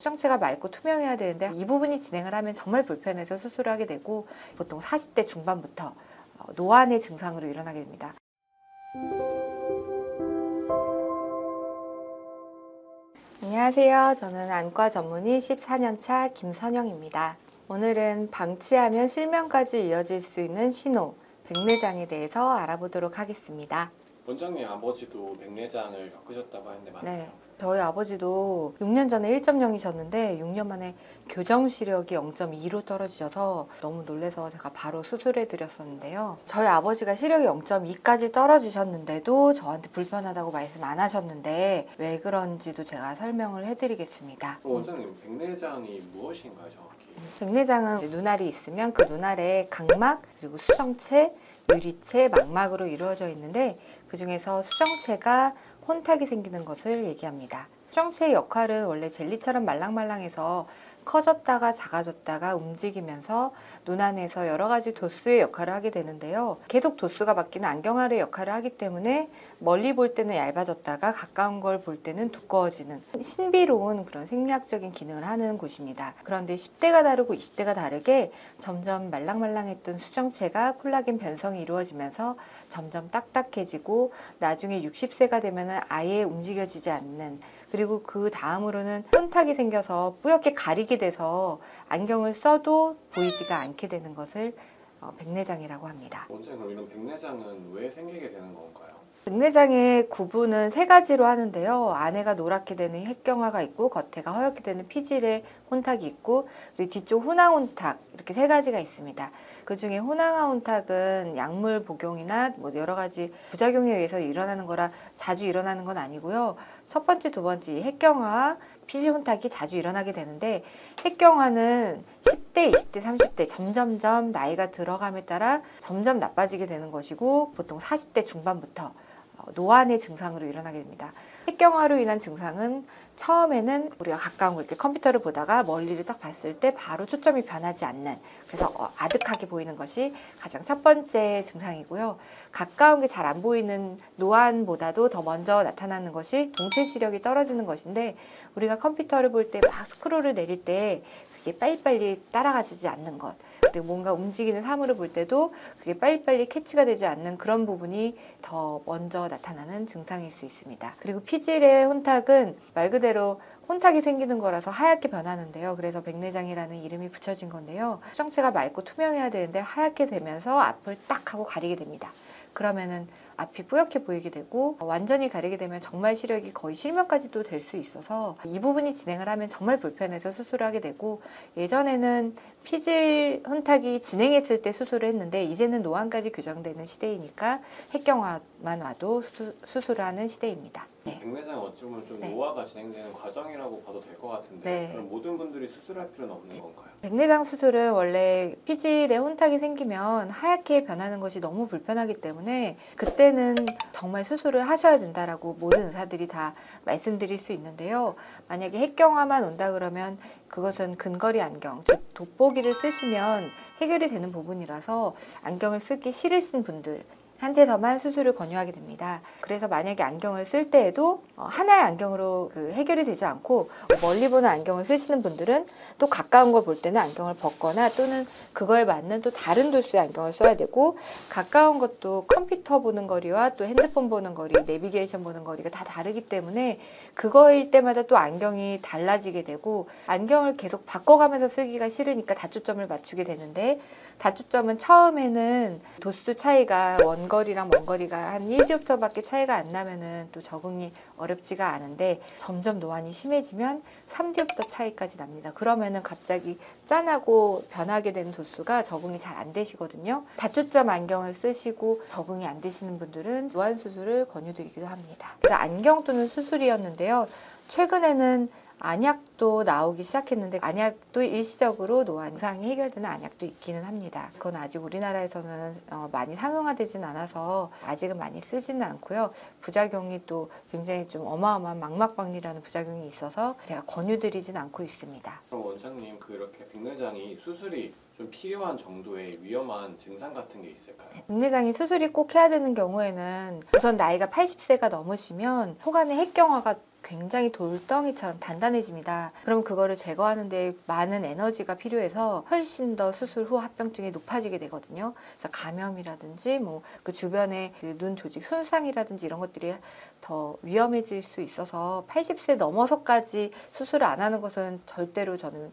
수정체가 맑고 투명해야 되는데 이 부분이 진행을 하면 정말 불편해서 수술을 하게 되고 보통 40대 중반부터 노안의 증상으로 일어나게 됩니다. 안녕하세요. 저는 안과 전문의 14년차 김선영입니다. 오늘은 방치하면 실명까지 이어질 수 있는 신호, 백내장에 대해서 알아보도록 하겠습니다. 원장님 아버지도 백내장을 겪으셨다고 하는데 맞나요? 네. 저희 아버지도 6년 전에 1.0이셨는데 6년 만에 교정 시력이 0.2로 떨어지셔서 너무 놀라서 제가 바로 수술해 드렸었는데요. 저희 아버지가 시력이 0.2까지 떨어지셨는데도 저한테 불편하다고 말씀 안 하셨는데 왜 그런지도 제가 설명을 해드리겠습니다. 원장님 백내장이 무엇인가요 정확히? 백내장은 눈알이 있으면 그 눈알에 각막, 그리고 수정체, 유리체, 망막으로 이루어져 있는데 그 중에서 수정체가 혼탁이 생기는 것을 얘기합니다. 수정체의 역할은 원래 젤리처럼 말랑말랑해서 커졌다가 작아졌다가 움직이면서 눈 안에서 여러 가지 도수의 역할을 하게 되는데요. 계속 도수가 바뀌는 안경알의 역할을 하기 때문에 멀리 볼 때는 얇아졌다가 가까운 걸 볼 때는 두꺼워지는 신비로운 그런 생리학적인 기능을 하는 곳입니다. 그런데 10대가 다르고 20대가 다르게 점점 말랑말랑했던 수정체가 콜라겐 변성이 이루어지면서 점점 딱딱해지고 나중에 60세가 되면 아예 움직여지지 않는, 그리고 그 다음으로는 혼탁이 생겨서 뿌옇게 가리게 돼서 안경을 써도 보이지가 않게 되는 것을 백내장이라고 합니다. 원장님 그럼 이런 백내장은 왜 생기게 되는 건가요? 백내장의 구분은 세 가지로 하는데요. 안에가 노랗게 되는 핵경화가 있고 겉에가 허옇게 되는 피질의 혼탁이 있고 그리고 뒤쪽 훈황 혼탁, 이렇게 세 가지가 있습니다. 그 중에 훈황 혼탁은 약물 복용이나 뭐 여러 가지 부작용에 의해서 일어나는 거라 자주 일어나는 건 아니고요. 첫 번째, 두 번째 핵경화, 피질 혼탁이 자주 일어나게 되는데 핵경화는 10대, 20대, 30대 점점점 나이가 들어감에 따라 점점 나빠지게 되는 것이고 보통 40대 중반부터 노안의 증상으로 일어나게 됩니다. 핵경화로 인한 증상은 처음에는 우리가 가까운 거 이렇게 컴퓨터를 보다가 멀리를 딱 봤을 때 바로 초점이 변하지 않는, 그래서 아득하게 보이는 것이 가장 첫 번째 증상이고요. 가까운 게 잘 안 보이는 노안보다도 더 먼저 나타나는 것이 동체 시력이 떨어지는 것인데 우리가 컴퓨터를 볼 때 막 스크롤을 내릴 때 그게 빨리빨리 따라가지 않는 것, 그리고 뭔가 움직이는 사물을 볼 때도 그게 빨리빨리 캐치가 되지 않는 그런 부분이 더 먼저 나타나는 증상일 수 있습니다. 그리고 피질의 혼탁은 말 그대로 혼탁이 생기는 거라서 하얗게 변하는데요. 그래서 백내장이라는 이름이 붙여진 건데요. 수정체가 맑고 투명해야 되는데 하얗게 되면서 앞을 딱 하고 가리게 됩니다. 그러면은 앞이 뿌옇게 보이게 되고 완전히 가리게 되면 정말 시력이 거의 실명까지도 될 수 있어서 이 부분이 진행을 하면 정말 불편해서 수술을 하게 되고, 예전에는 피질 혼탁이 진행했을 때 수술을 했는데 이제는 노안까지 규정되는 시대이니까 핵경화만 와도 수술을 하는 시대입니다. 네. 백내장 어찌 보면 좀 네. 노화가 진행되는 과정이라고 봐도 될 것 같은데 네. 그럼 모든 분들이 수술할 필요는 없는 건가요? 백내장 수술은 원래 피질에 혼탁이 생기면 하얗게 변하는 것이 너무 불편하기 때문에 그때는 정말 수술을 하셔야 된다라고 모든 의사들이 다 말씀드릴 수 있는데요. 만약에 핵경화만 온다 그러면 그것은 근거리 안경, 즉 돋보기를 쓰시면 해결이 되는 부분이라서 안경을 쓰기 싫으신 분들 한테서만 수술을 권유하게 됩니다. 그래서 만약에 안경을 쓸 때에도 하나의 안경으로 해결이 되지 않고 멀리 보는 안경을 쓰시는 분들은 또 가까운 걸 볼 때는 안경을 벗거나 또는 그거에 맞는 또 다른 도수의 안경을 써야 되고, 가까운 것도 컴퓨터 보는 거리와 또 핸드폰 보는 거리, 내비게이션 보는 거리가 다 다르기 때문에 그거일 때마다 또 안경이 달라지게 되고 안경을 계속 바꿔가면서 쓰기가 싫으니까 다초점을 맞추게 되는데, 다초점은 처음에는 도수 차이가 원거리랑 먼거리가 한 1디옵터밖에 차이가 안 나면은 또 적응이 어렵지가 않은데 점점 노안이 심해지면 3디옵터 차이까지 납니다. 그러면은 갑자기 짠하고 변하게 되는 도수가 적응이 잘 안 되시거든요. 다초점 안경을 쓰시고 적응이 안 되시는 분들은 노안 수술을 권유드리기도 합니다. 그래서 안경 또는 수술이었는데요. 최근에는 안약도 나오기 시작했는데 안약도 일시적으로 노안 증상이 해결되는 안약도 있기는 합니다. 그건 아직 우리나라에서는 많이 상용화되진 않아서 아직은 많이 쓰지는 않고요. 부작용이 또 굉장히 좀 어마어마한 망막박리라는 부작용이 있어서 제가 권유드리진 않고 있습니다. 그럼 원장님 그렇게 백내장이 수술이 좀 필요한 정도의 위험한 증상 같은 게 있을까요? 백내장이 수술이 꼭 해야 되는 경우에는 우선 나이가 80세가 넘으시면 혹안에 핵경화가 굉장히 돌덩이처럼 단단해집니다. 그럼 그거를 제거하는데 많은 에너지가 필요해서 훨씬 더 수술 후 합병증이 높아지게 되거든요. 그래서 감염이라든지 뭐 그 주변에 그 눈 조직 손상이라든지 이런 것들이 더 위험해질 수 있어서 80세 넘어서까지 수술을 안 하는 것은 절대로 저는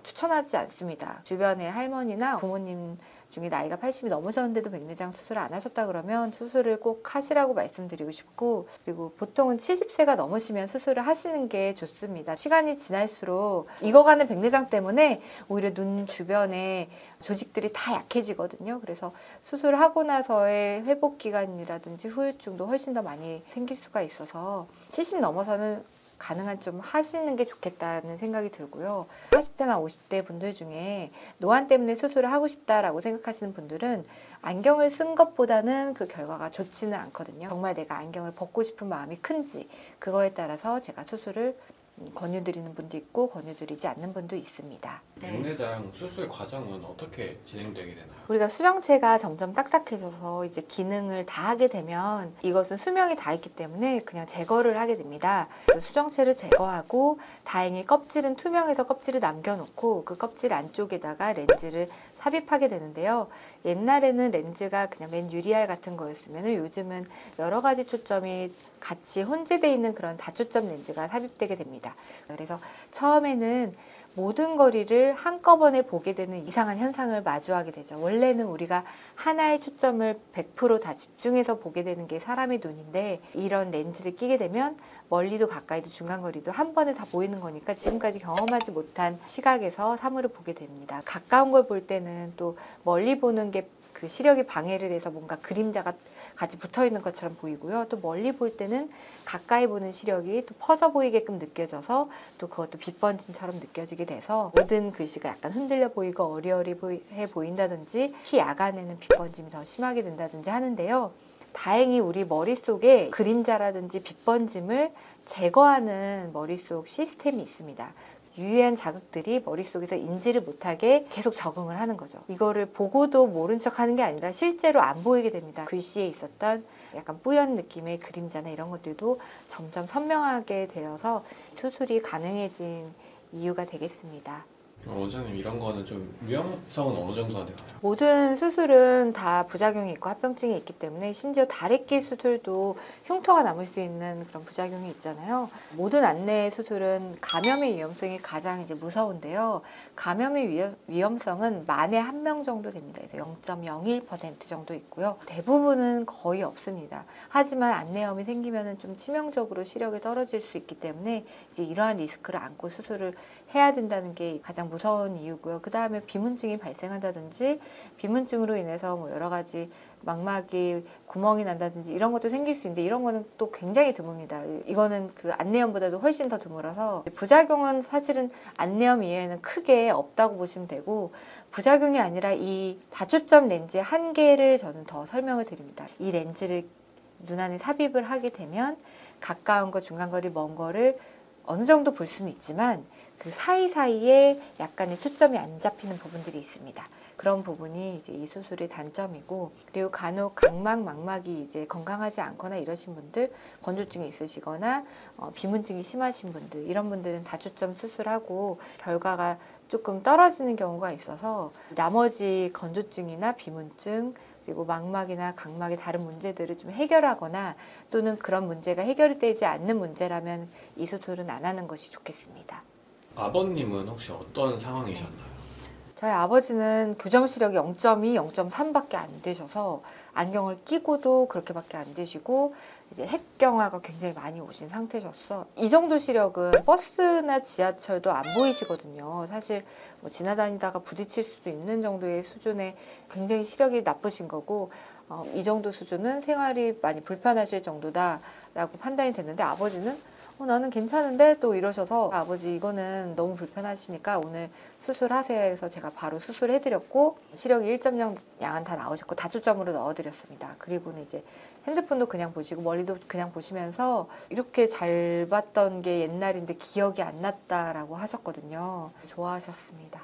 추천하지 않습니다. 주변에 할머니나 부모님 중에 나이가 80이 넘으셨는데도 백내장 수술을 안 하셨다 그러면 수술을 꼭 하시라고 말씀드리고 싶고, 그리고 보통은 70세가 넘으시면 수술을 하시는 게 좋습니다. 시간이 지날수록 익어가는 백내장 때문에 오히려 눈 주변에 조직들이 다 약해지거든요. 그래서 수술을 하고 나서의 회복 기간이라든지 후유증도 훨씬 더 많이 생길 수가 있어서 70 넘어서는 가능한 좀 하시는 게 좋겠다는 생각이 들고요. 40대나 50대 분들 중에 노안 때문에 수술을 하고 싶다라고 생각하시는 분들은 안경을 쓴 것보다는 그 결과가 좋지는 않거든요. 정말 내가 안경을 벗고 싶은 마음이 큰지 그거에 따라서 제가 수술을 권유드리는 분도 있고 권유드리지 않는 분도 있습니다. 백내장 수술 과정은 어떻게 진행되게 되나요? 우리가 수정체가 점점 딱딱해져서 이제 기능을 다 하게 되면 이것은 수명이 다 있기 때문에 그냥 제거를 하게 됩니다. 그래서 수정체를 제거하고 다행히 껍질은 투명해서 껍질을 남겨놓고 그 껍질 안쪽에다가 렌즈를 삽입하게 되는데요. 옛날에는 렌즈가 그냥 맨 유리알 같은 거였으면 요즘은 여러 가지 초점이 같이 혼재되어 있는 그런 다초점 렌즈가 삽입되게 됩니다. 그래서 처음에는 모든 거리를 한꺼번에 보게 되는 이상한 현상을 마주하게 되죠. 원래는 우리가 하나의 초점을 100%다 집중해서 보게 되는 게 사람의 눈인데, 이런 렌즈를 끼게 되면 멀리도 가까이도 중간거리도 한 번에 다 보이는 거니까 지금까지 경험하지 못한 시각에서 사물을 보게 됩니다. 가까운 걸 볼 때는 또 멀리 보는 게 그 시력이 방해를 해서 뭔가 그림자가 같이 붙어 있는 것처럼 보이고요. 또 멀리 볼 때는 가까이 보는 시력이 또 퍼져 보이게끔 느껴져서 또 그것도 빛번짐처럼 느껴지게 돼서 모든 글씨가 약간 흔들려 보이고 어리어리해 보인다든지 특히 야간에는 빛번짐이 더 심하게 된다든지 하는데요. 다행히 우리 머릿속에 그림자라든지 빛번짐을 제거하는 머릿속 시스템이 있습니다. 유해한 자극들이 머릿속에서 인지를 못하게 계속 적응을 하는 거죠. 이거를 보고도 모른 척 하는 게 아니라 실제로 안 보이게 됩니다. 글씨에 있었던 약간 뿌연 느낌의 그림자나 이런 것들도 점점 선명하게 되어서 수술이 가능해진 이유가 되겠습니다. 원장님, 이런 거는 좀 위험성은 어느 정도가 되나요? 모든 수술은 다 부작용이 있고 합병증이 있기 때문에, 심지어 다래끼 수술도 흉터가 남을 수 있는 그런 부작용이 있잖아요. 모든 안내 수술은 감염의 위험성이 가장 이제 무서운데요. 감염의 위험성은 만에 1명 정도 됩니다. 그래서 0.01% 정도 있고요. 대부분은 거의 없습니다. 하지만 안내염이 생기면 좀 치명적으로 시력이 떨어질 수 있기 때문에 이제 이러한 리스크를 안고 수술을 해야 된다는 게 가장 무서운 이유고요. 그 다음에 비문증이 발생한다든지 비문증으로 인해서 뭐 여러 가지 망막이 구멍이 난다든지 이런 것도 생길 수 있는데, 이런 거는 또 굉장히 드뭅니다. 이거는 그 안내염보다도 훨씬 더 드물어서 부작용은 사실은 안내염 이외에는 크게 없다고 보시면 되고, 부작용이 아니라 이 다초점 렌즈의 한계를 저는 더 설명을 드립니다. 이 렌즈를 눈 안에 삽입을 하게 되면 가까운 거, 중간거리, 먼 거를 어느 정도 볼 수는 있지만 그 사이사이에 약간의 초점이 안 잡히는 부분들이 있습니다. 그런 부분이 이제 이 수술의 단점이고, 그리고 간혹 각막, 망막이 이제 건강하지 않거나 이러신 분들, 건조증이 있으시거나 비문증이 심하신 분들, 이런 분들은 다초점 수술하고 결과가 조금 떨어지는 경우가 있어서 나머지 건조증이나 비문증, 그리고 망막이나 각막의 다른 문제들을 좀 해결하거나, 또는 그런 문제가 해결되지 않는 문제라면 이 수술은 안 하는 것이 좋겠습니다. 아버님은 혹시 어떤 상황이셨나요? 저희 아버지는 교정 시력이 0.2, 0.3밖에 안 되셔서 안경을 끼고도 그렇게밖에 안 되시고, 이제 핵경화가 굉장히 많이 오신 상태셨어. 이 정도 시력은 버스나 지하철도 안 보이시거든요. 사실 뭐 지나다니다가 부딪힐 수도 있는 정도의 수준의 굉장히 시력이 나쁘신 거고, 이 정도 수준은 생활이 많이 불편하실 정도다라고 판단이 됐는데, 아버지는 나는 괜찮은데 또 이러셔서, 아버지 이거는 너무 불편하시니까 오늘 수술하세요 해서 제가 바로 수술해드렸고, 시력이 1.0 양은 다 나오셨고 다초점으로 넣어드렸습니다. 그리고는 이제 핸드폰도 그냥 보시고 멀리도 그냥 보시면서 이렇게 잘 봤던 게 옛날인데 기억이 안 났다라고 하셨거든요. 좋아하셨습니다.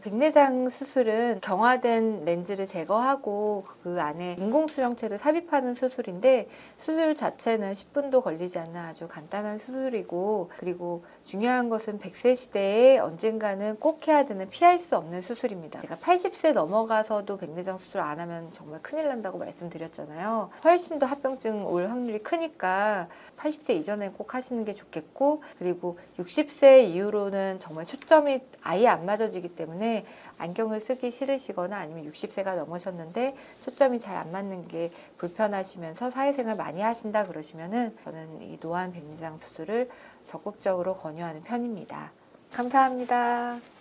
백내장 수술은 경화된 렌즈를 제거하고 그 안에 인공수정체를 삽입하는 수술인데 수술 자체는 10분도 걸리지 않는 아주 간단한 수술이고, 그리고 중요한 것은 100세 시대에 언젠가는 꼭 해야 되는 피할 수 없는 수술입니다. 제가 80세 넘어가서도 백내장 수술 안 하면 정말 큰일 난다고 말씀드렸잖아요. 훨씬 더 합병증 올 확률이 크니까 80세 이전에 꼭 하시는 게 좋겠고, 그리고 60세 이후로는 정말 초점이 아예 안 맞아지기 때문에 안경을 쓰기 싫으시거나 아니면 60세가 넘으셨는데 초점이 잘 안 맞는 게 불편하시면서 사회생활 많이 하신다 그러시면은 저는 이 노안 백내장 수술을 적극적으로 권유하는 편입니다. 감사합니다.